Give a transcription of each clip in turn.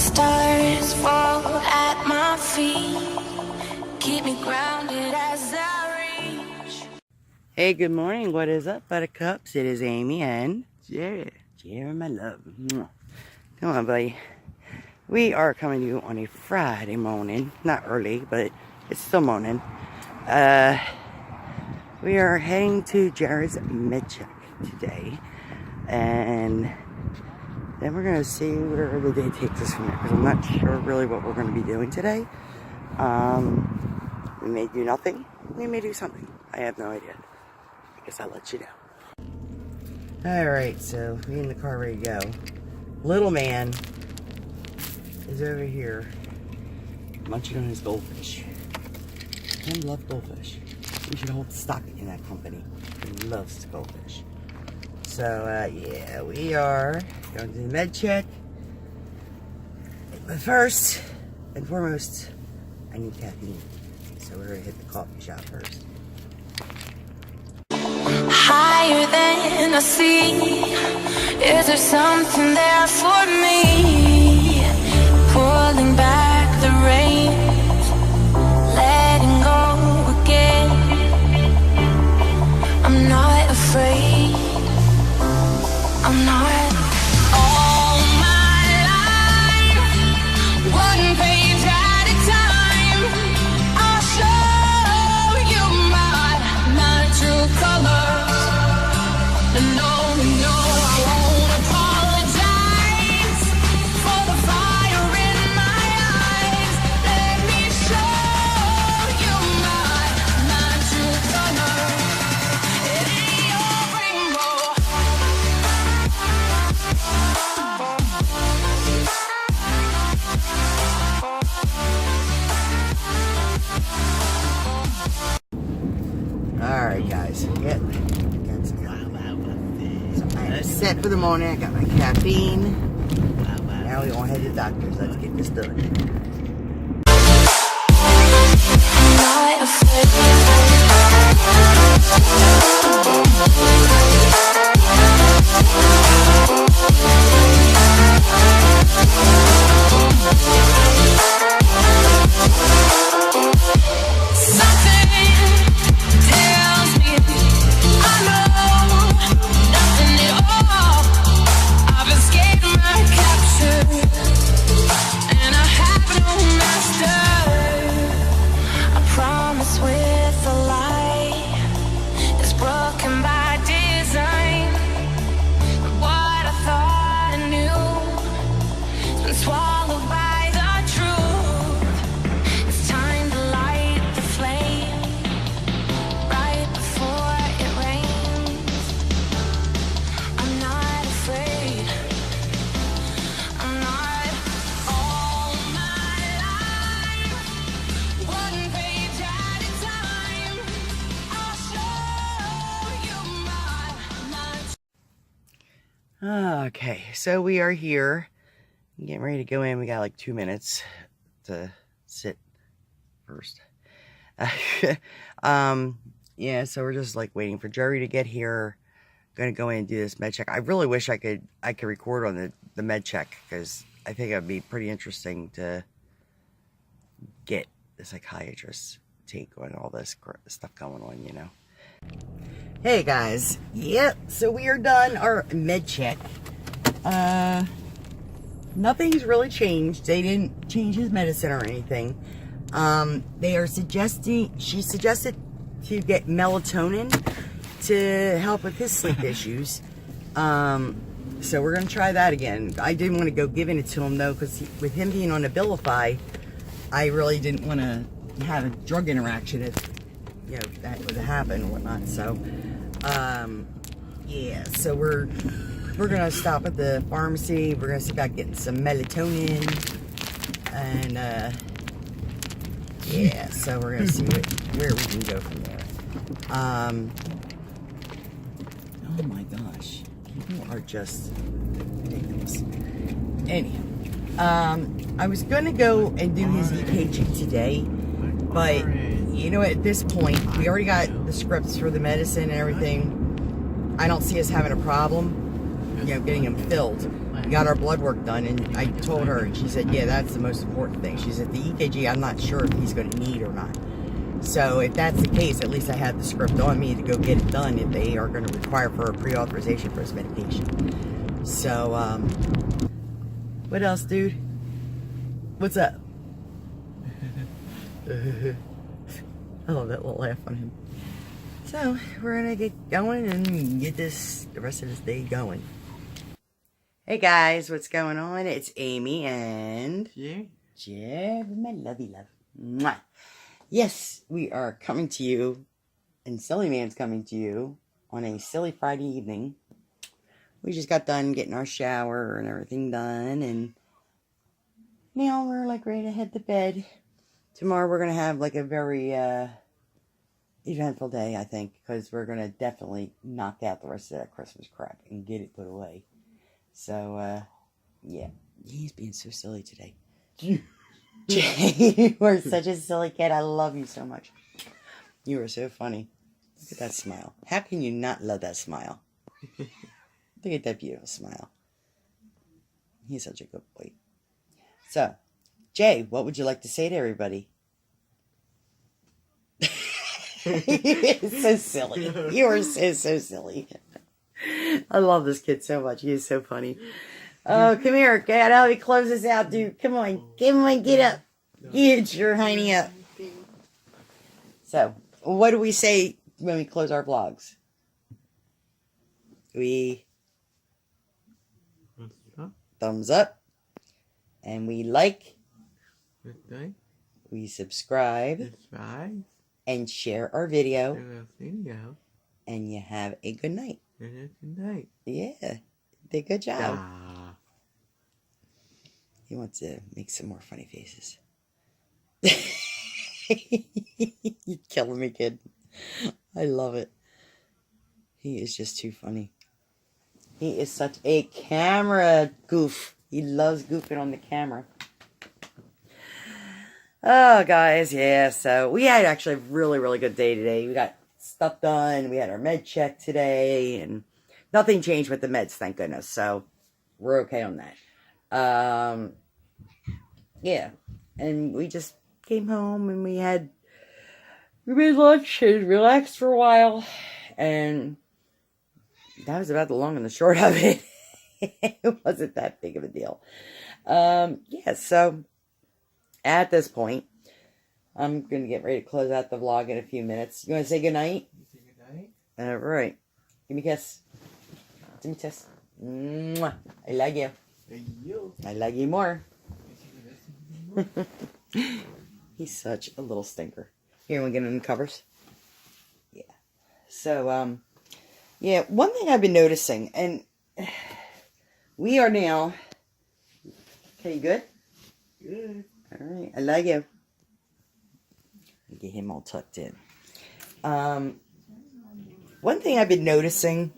stars fall at my feet, keep me grounded as I reach. Hey, good morning. What is up, Buttercups? It is Amy and Jared. Jared, my love. Come on, buddy. We are coming to you on a Friday morning. Not early, but it's still morning. We are heading to Jared's med check today. And then we're going to see where the day takes us from there. Because I'm not sure really what we're going to be doing today. We may do nothing. We may do something. I have no idea. I guess I'll let you know. Alright, so we in the car ready to go. Little man is over here munching on his goldfish. Him love goldfish. We should hold stock in that company. He loves goldfish. So, yeah, we are going to the med check. But first and foremost, I need caffeine. So we're going to hit the coffee shop first. Higher than I see, is there something there for me? Pulling back the reins, letting go again. I'm not afraid, I'm not. All my life, one page at a time, I'll show you my true colors. No, I won't apologize for the fire in my eyes. Let me show you my true color. It ain't your rainbow. Alright, guys. Yep. I'm set for the morning. I got my caffeine. Now we want to head to the doctor's. Let's get this done. I'm not afraid. Okay, so we are here. Getting ready to go in. We got like 2 minutes to sit first. Yeah, so we're just like waiting for Jerry to get here. Gonna go in and do this med check. I really wish I could record on the med check, because I think it would be pretty interesting to get the psychiatrist's take on all this stuff going on, you know. Hey guys, yep, so we are done our med check. Nothing's really changed. They didn't change his medicine or anything. They are she suggested to get melatonin to help with his sleep issues. So we're going to try that again. I didn't want to go giving it to him though, because with him being on Abilify, I really didn't want to have a drug interaction if, you know, that would happen and whatnot. So, yeah, so we're gonna stop at the pharmacy. We're gonna see about getting some melatonin, and yeah, so we're gonna see where we can go from there. Oh my gosh, people are just ridiculous. Anyhow, I was gonna go and do his EKG today, but you know, at this point, we already got the scripts for the medicine and everything. I don't see us having a problem, you know, getting them filled. we got our blood work done, and I told her, and she said, yeah, that's the most important thing. She said, the EKG, I'm not sure if he's going to need or not. So if that's the case, at least I have the script on me to go get it done if they are going to require for a pre-authorization for his medication. So, what else, dude? What's up? I love that little laugh on him. So, we're going to get going and get the rest of this day going. Hey guys, what's going on? It's Amy and Jeb, my lovey love. Mwah. Yes, we are coming to you, and Silly Man's coming to you on a silly Friday evening. We just got done getting our shower and everything done, and now we're like ready to head to bed. Tomorrow we're going to have like a very eventful day, I think, because we're going to definitely knock out the rest of that Christmas crap and get it put away. So, yeah. He's being so silly today. Jay, you are such a silly kid. I love you so much. You are so funny. Look at that smile. How can you not love that smile? Look at that beautiful smile. He's such a good boy. So, Jay, what would you like to say to everybody? It's so silly. You are so silly. I love this kid so much. He is so funny. Oh, come here, Cat. Help me close this out, dude. Come on. Come on, get up. Get your hiney up. So, what do we say when we close our vlogs? We thumbs up. And we like. We subscribe. And share our video. And you have a good night. Yeah. Did a good job. He wants to make some more funny faces. You're killing me, kid. I love it. He is just too funny. He is such a camera goof. He loves goofing on the camera. Oh, guys, yeah, so we had actually a really, really good day today. We got stuff done. We had our med check today, and nothing changed with the meds, thank goodness. So we're okay on that. Yeah, and we just came home and we made lunch and relaxed for a while, and that was about the long and the short of it. It wasn't that big of a deal. Yeah, so at this point, I'm going to get ready to close out the vlog in a few minutes. You want to say goodnight? All right. Give me a kiss. Give me a kiss. Mwah. I love you. I love you more. He's such a little stinker. Here, we get in the covers. Yeah. So, yeah, one thing I've been noticing, and we are now. Okay, you good? Good. All right. I love you. Get him all tucked in. One thing I've been noticing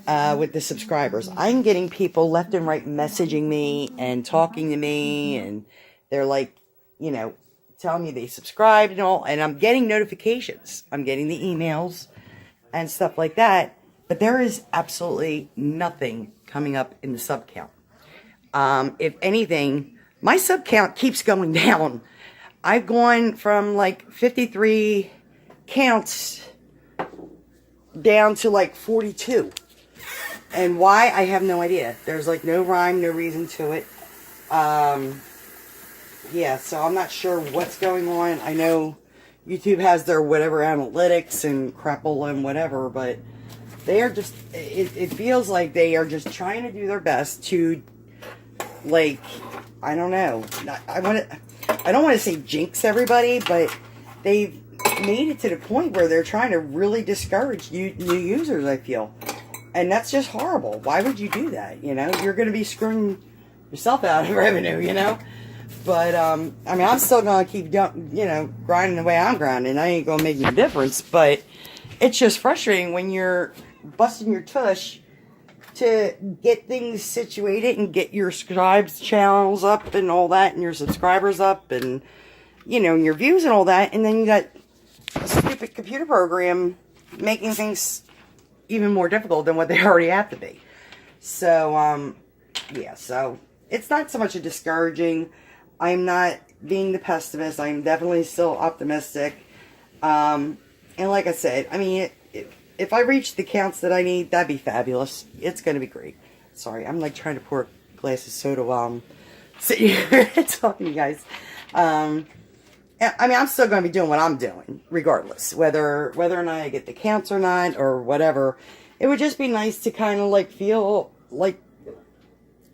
with the subscribers, I'm getting people left and right messaging me and talking to me, and they're like, you know, telling me they subscribed and all, and I'm getting notifications. I'm getting the emails and stuff like that, but there is absolutely nothing coming up in the sub count. If anything, my sub count keeps going down. I've gone from like 53 counts down to like 42. And why, I have no idea. There's like no rhyme, no reason to it. Yeah, so I'm not sure what's going on. I know YouTube has their whatever analytics and crapple and whatever, but they are just, it feels like they are just trying to do their best to, like, I don't know. I don't want to say jinx everybody, but they've made it to the point where they're trying to really discourage new users, I feel. And that's just horrible. Why would you do that? You know, you're going to be screwing yourself out of revenue, you know? But, I mean, I'm still going to keep, you know, grinding the way I'm grinding. I ain't going to make any difference. But it's just frustrating when you're busting your tush to get things situated and get your subscribes channels up and all that, and your subscribers up, and, you know, your views and all that. And then you got a stupid computer program making things even more difficult than what they already have to be. So, yeah, so it's not so much a discouraging. I'm not being the pessimist. I'm definitely still optimistic. And like I said, I mean, if I reach the counts that I need, that'd be fabulous. It's going to be great. Sorry, I'm like trying to pour a glass of soda while I'm sitting here talking to you guys. I mean, I'm still going to be doing what I'm doing, regardless, whether or not I get the counts or not, or whatever. It would just be nice to kind of like feel like,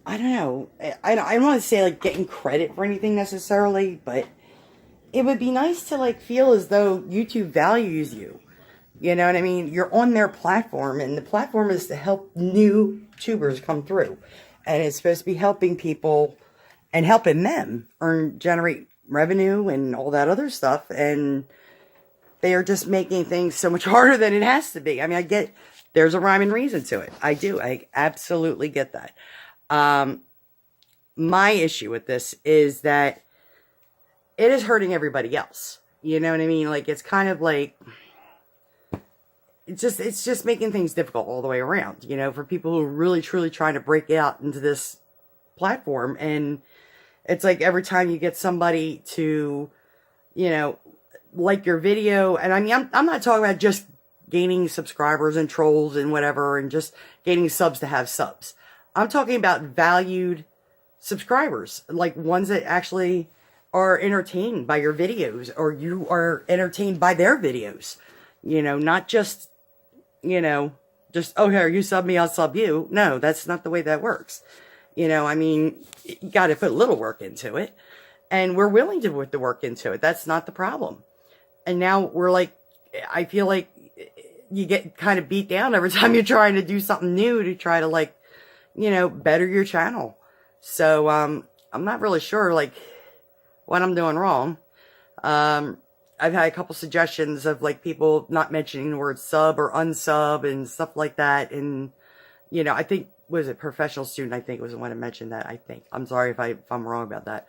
I don't know, I don't want to say like getting credit for anything necessarily, but it would be nice to like feel as though YouTube values you. You know what I mean? You're on their platform, and the platform is to help new tubers come through. And it's supposed to be helping people and helping them generate revenue and all that other stuff. And they are just making things so much harder than it has to be. I mean, I get there's a rhyme and reason to it. I do. I absolutely get that. My issue with this is that it is hurting everybody else. You know what I mean? Like, it's kind of like, it's just making things difficult all the way around, you know, for people who are really truly trying to break out into this platform. And it's like every time you get somebody to, you know, like your video, and I mean, I'm not talking about just gaining subscribers and trolls and whatever, and just gaining subs to have subs. I'm talking about valued subscribers, like ones that actually are entertained by your videos, or you are entertained by their videos. You know, not just, you know, just, oh, here, you sub me, I'll sub you. No, that's not the way that works. You know, I mean, you got to put a little work into it. And we're willing to put the work into it. That's not the problem. And now we're like, I feel like you get kind of beat down every time you're trying to do something new to try to, like, you know, better your channel. So, I'm not really sure, like, what I'm doing wrong. I've had a couple suggestions of, like, people not mentioning the word sub or unsub and stuff like that. And, you know, I think, was it Professional Student, I think was the one that mentioned that, I think. I'm sorry if I'm wrong about that.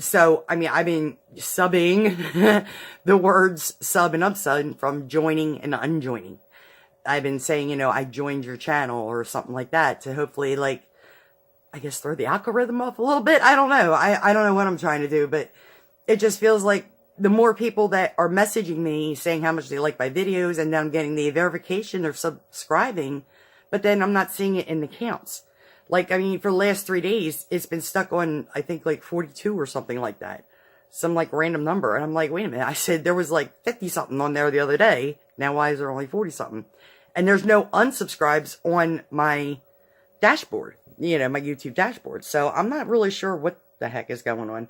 So, I mean, I've been subbing the words sub and unsub from joining and unjoining. I've been saying, you know, I joined your channel or something like that to hopefully, like, I guess throw the algorithm off a little bit. I don't know. I don't know what I'm trying to do, but it just feels like the more people that are messaging me saying how much they like my videos, and then I'm getting the verification they're subscribing, but then I'm not seeing it in the counts. Like, I mean, for the last 3 days, it's been stuck on, I think, like 42 or something like that. Some, like, random number. And I'm like, wait a minute. I said there was, like, 50-something on there the other day. Now why is there only 40-something? And there's no unsubscribes on my dashboard. You know, my YouTube dashboard. So I'm not really sure what the heck is going on.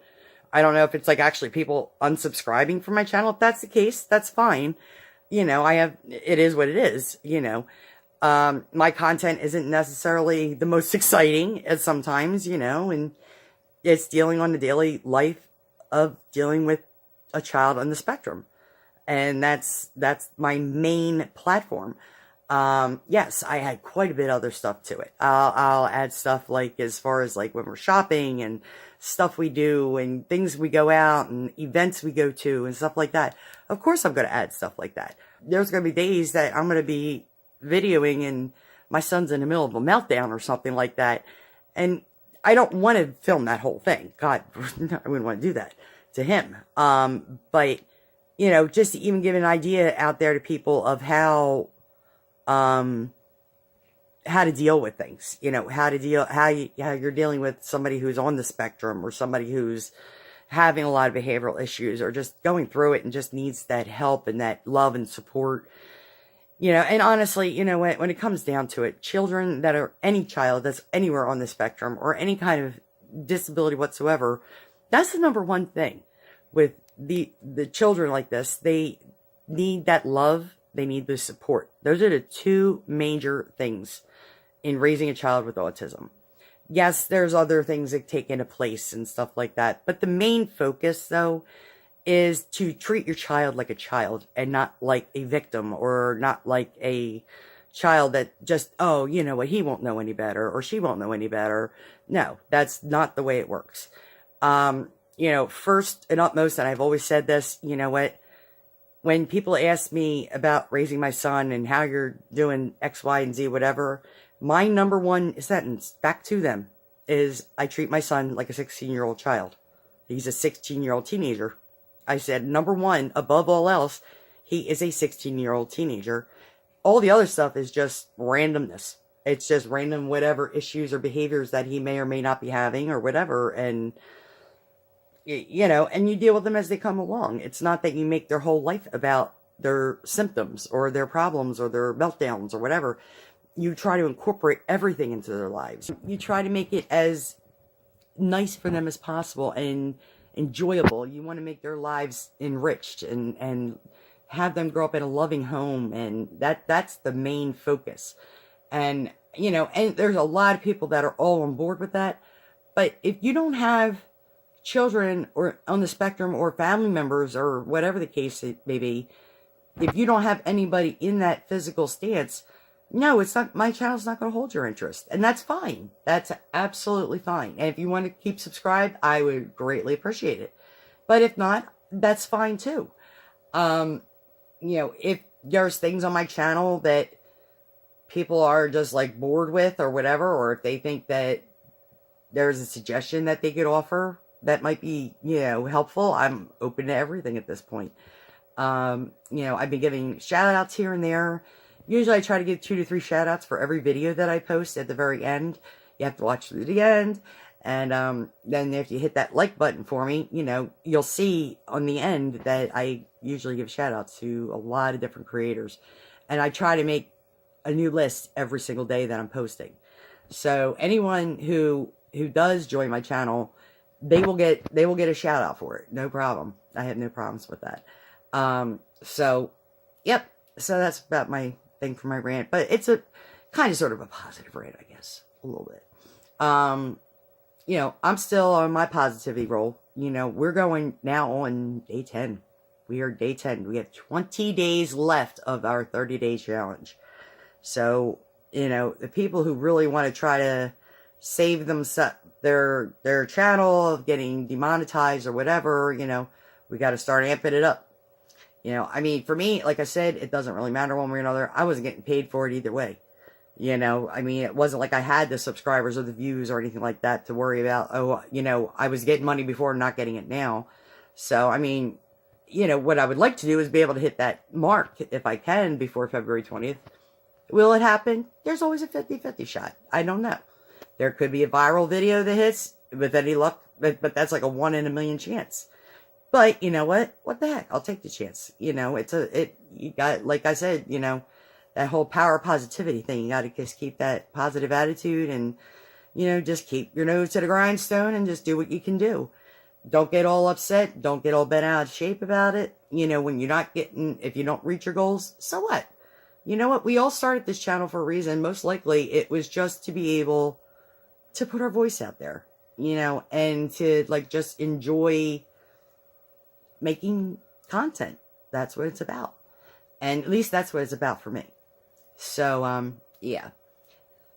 I don't know if it's, like, actually people unsubscribing from my channel. If that's the case, that's fine. You know, it is what it is, you know. My content isn't necessarily the most exciting as sometimes, you know, and it's dealing on the daily life of dealing with a child on the spectrum. And that's my main platform. Yes, I had quite a bit of other stuff to it. I'll add stuff like as far as like when we're shopping and stuff we do and things we go out and events we go to and stuff like that. Of course I'm going to add stuff like that. There's going to be days that I'm going to be videoing and my son's in the middle of a meltdown or something like that. And I don't want to film that whole thing. God, I wouldn't want to do that to him. But, you know, just to even give an idea out there to people of how to deal with things, you know, how you're dealing with somebody who's on the spectrum or somebody who's having a lot of behavioral issues or just going through it and just needs that help and that love and support. You know, and honestly, you know, when it comes down to it, children that are, any child that's anywhere on the spectrum or any kind of disability whatsoever, that's the number one thing with the children like this. They need that love. They need the support. Those are the two major things in raising a child with autism. Yes, there's other things that take into place and stuff like that. But the main focus, though, is to treat your child like a child and not like a victim or not like a child that just, oh, you know what, he won't know any better or she won't know any better. No, that's not the way it works. You know, first and utmost, and I've always said this, you know what, when people ask me about raising my son and how you're doing X, Y, and Z, whatever, My number one sentence back to them is, I treat my son like a 16-year-old child. He's a 16-year-old teenager. I said, number one, above all else, he is a 16-year-old teenager. All the other stuff is just randomness. It's just random whatever issues or behaviors that he may or may not be having or whatever. And, you know, and you deal with them as they come along. It's not that you make their whole life about their symptoms or their problems or their meltdowns or whatever. You try to incorporate everything into their lives. You try to make it as nice for them as possible and enjoyable. You want to make their lives enriched and have them grow up in a loving home, and that's the main focus. And, you know, and there's a lot of people that are all on board with that. But if you don't have children or on the spectrum or family members or whatever the case it may be, if you don't have anybody in that physical stance, no, it's not, my channel's not going to hold your interest. And that's fine. That's absolutely fine. And if you want to keep subscribed, I would greatly appreciate it. But if not, that's fine too. You know, if there's things on my channel that people are just like bored with or whatever, or if they think that there's a suggestion that they could offer that might be, you know, helpful, I'm open to everything at this point. You know, I've been giving shout outs here and there. Usually I try to give 2 to 3 shout outs for every video that I post at the very end. You have to watch through the end. And then if you hit that like button for me, you know, you'll see on the end that I usually give shout outs to a lot of different creators. And I try to make a new list every single day that I'm posting. So anyone who does join my channel, they will get a shout out for it. No problem. I have no problems with that. So, yep. So that's about my thing for my rant. But it's a kind of sort of a positive rant, I guess. A little bit. You know, I'm still on my positivity roll. You know, we're going now on day 10. We are day 10. We have 20 days left of our 30-day challenge. So, you know, the people who really want to try to save their channel of getting demonetized or whatever, you know, we got to start amping it up. You know, I mean, for me, like I said, it doesn't really matter one way or another. I wasn't getting paid for it either way. You know, I mean, it wasn't like I had the subscribers or the views or anything like that to worry about. Oh, you know, I was getting money before, not getting it now. So, I mean, you know, what I would like to do is be able to hit that mark if I can before February 20th. Will it happen? There's always a 50-50 shot. I don't know. There could be a viral video that hits with any luck, but that's like a 1 in a million chance. But you know what? What the heck? I'll take the chance. You know, you got, like I said, you know, that whole power positivity thing. You got to just keep that positive attitude and, you know, just keep your nose to the grindstone and just do what you can do. Don't get all upset. Don't get all bent out of shape about it. You know, when you're not getting, if you don't reach your goals, so what? You know what? We all started this channel for a reason. Most likely it was just to be able to put our voice out there, you know, and to like just enjoy making content. That's what it's about. And at least that's what it's about for me. So, yeah.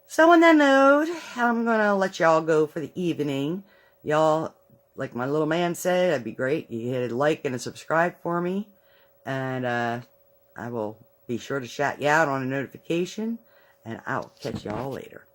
So on that note, I'm going to let y'all go for the evening. Y'all, like my little man said, that'd be great. You hit a like and a subscribe for me. And, I will be sure to shout you out on a notification. And I'll catch y'all later.